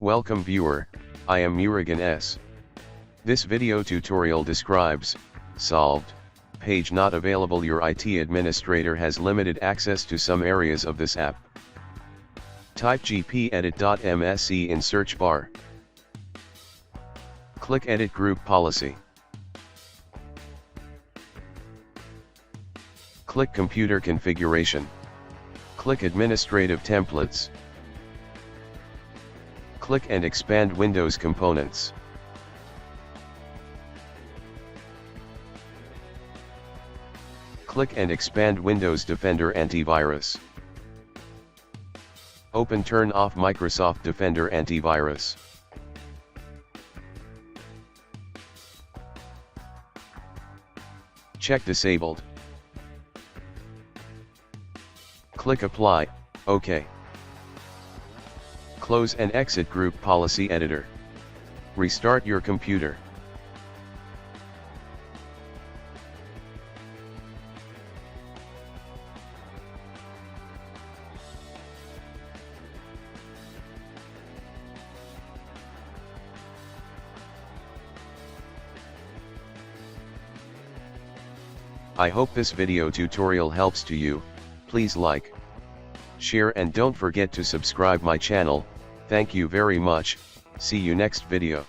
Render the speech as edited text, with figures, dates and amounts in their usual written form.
Welcome viewer, I am Murugan S. This video tutorial describes, solved, page not available. Your IT administrator has limited access to some areas of this app. Type gpedit.msc in search bar. Click Edit Group Policy. Click Computer Configuration. Click Administrative Templates. Click and expand Windows Components. Click and expand Windows Defender Antivirus. Open Turn off Microsoft Defender Antivirus. Check Disabled. Click Apply, OK. Close and exit Group Policy Editor. Restart your computer. I hope this video tutorial helps to you. Please like, share and don't forget to subscribe my channel. Thank you very much. See you next video.